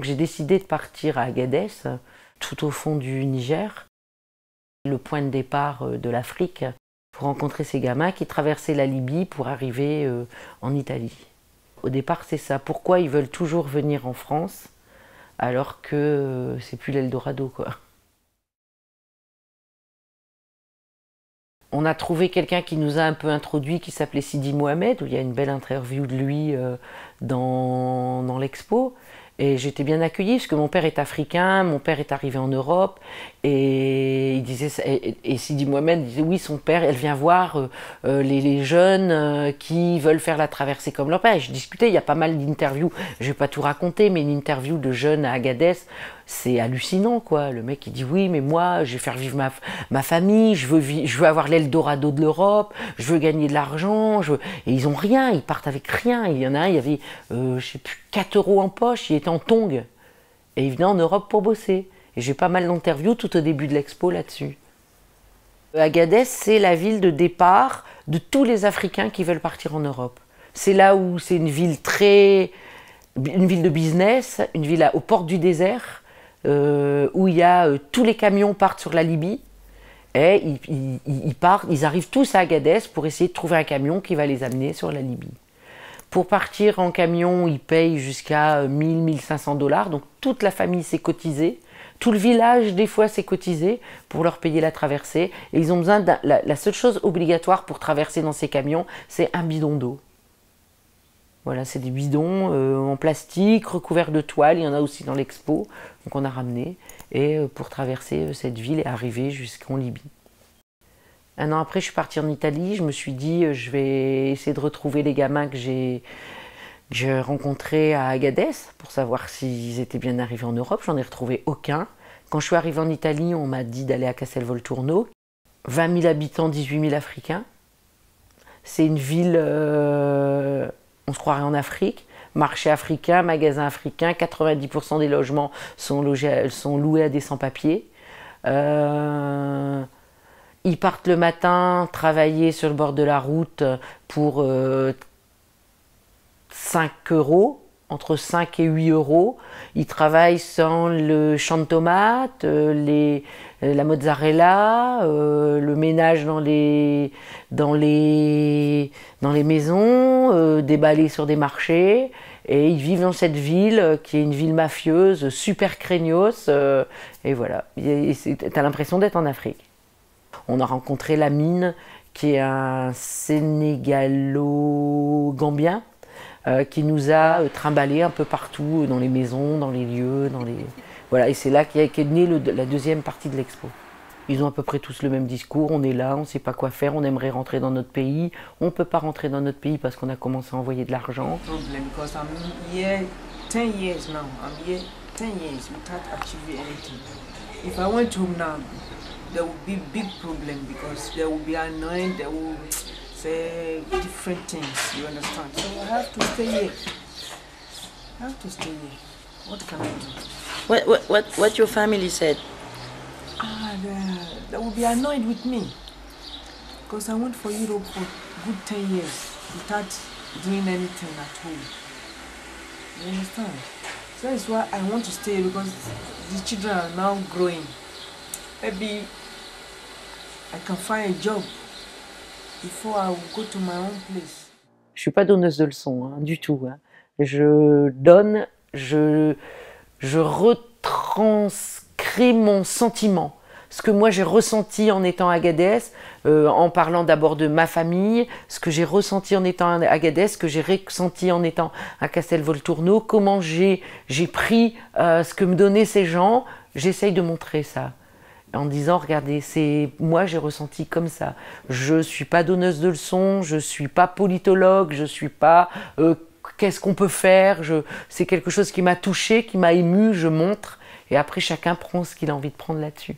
J'ai décidé de partir à Agadez, tout au fond du Niger, le point de départ de l'Afrique, pour rencontrer ces gamins qui traversaient la Libye pour arriver en Italie. Au départ, c'est ça. Pourquoi ils veulent toujours venir en France alors que c'est plus l'Eldorado, quoi. On a trouvé quelqu'un qui nous a un peu introduit, qui s'appelait Sidi Mohamed, où il y a une belle interview de lui dans l'expo. Et j'étais bien accueillie, parce que mon père est africain, mon père est arrivé en Europe, et il disait, et Sidi Mohamed disait oui, son père, elle vient voir les jeunes qui veulent faire la traversée comme leur père. Et je discutais, il y a pas mal d'interviews, je vais pas tout raconter, mais une interview de jeunes à Agadez, c'est hallucinant, quoi. Le mec, il dit oui, mais moi, je vais faire vivre ma famille, je veux avoir l'Eldorado de l'Europe, je veux gagner de l'argent, et ils ont rien, ils partent avec rien. Il y en a un, il y avait, je sais plus, 4 € en poche, il était en tongs, et il venait en Europe pour bosser. Et j'ai pas mal d'interviews tout au début de l'expo là-dessus. Agadez, c'est la ville de départ de tous les Africains qui veulent partir en Europe. C'est là où c'est une ville de business, une ville aux portes du désert, où il y a tous les camions partent sur la Libye, et ils arrivent tous à Agadez pour essayer de trouver un camion qui va les amener sur la Libye. Pour partir en camion, ils payent jusqu'à 1000 500 $, donc toute la famille s'est cotisée. Tout le village, des fois, s'est cotisé pour leur payer la traversée. Et ils ont besoin la seule chose obligatoire pour traverser dans ces camions, c'est un bidon d'eau. Voilà, c'est des bidons en plastique, recouverts de toile. Il y en a aussi dans l'expo, donc on a ramené. Et pour traverser cette ville et arriver jusqu'en Libye. Un an après, je suis partie en Italie. Je me suis dit, je vais essayer de retrouver les gamins que j'ai rencontrés à Agadez pour savoir s'ils étaient bien arrivés en Europe. J'en ai retrouvé aucun. Quand je suis arrivée en Italie, on m'a dit d'aller à Castelvolturno. 20 000 habitants, 18 000 Africains. C'est une ville, on se croirait en Afrique. Marché africain, magasin africain, 90% des logements sont loués à des sans-papiers. Ils partent le matin travailler sur le bord de la route pour 5 €, entre 5 et 8 €. Ils travaillent sans le champ de tomates, la mozzarella, le ménage dans les maisons, déballer sur des marchés. Et ils vivent dans cette ville qui est une ville mafieuse, super craignos. Et voilà, t'as l'impression d'être en Afrique. On a rencontré Lamine, qui est un Sénégalo-Gambien, qui nous a trimballés un peu partout, dans les maisons, dans les lieux, Voilà, et c'est là qu'est née la deuxième partie de l'expo. Ils ont à peu près tous le même discours, on est là, on ne sait pas quoi faire, on aimerait rentrer dans notre pays, on ne peut pas rentrer dans notre pays parce qu'on a commencé à envoyer de l'argent. Because I'm here 10 years now. I'm here 10 years without achieving anything. If I went home now, there would be big problem because they will be annoyed, they will say different things, you understand? So I have to stay here. I have to stay here. What can I do? What your family said? They will be annoyed with me because I went for Europe for good 10 years without doing anything at home. You understand? So that's why I want to stay because the children are now growing. Maybe I can find a job before I will go to my own place. Je suis pas donneuse de leçons, hein, du tout. Hein. Je donne, je retranscris mon sentiment. Ce que moi j'ai ressenti en étant à Agadez, en parlant d'abord de ma famille, ce que j'ai ressenti en étant à Agadez, ce que j'ai ressenti en étant à Castelvolturno, comment j'ai pris ce que me donnaient ces gens, j'essaye de montrer ça. En disant, regardez, moi j'ai ressenti comme ça. Je ne suis pas donneuse de leçons, je ne suis pas politologue, je ne suis pas qu'est-ce qu'on peut faire. C'est quelque chose qui m'a touchée, qui m'a émue, je montre. Et après chacun prend ce qu'il a envie de prendre là-dessus.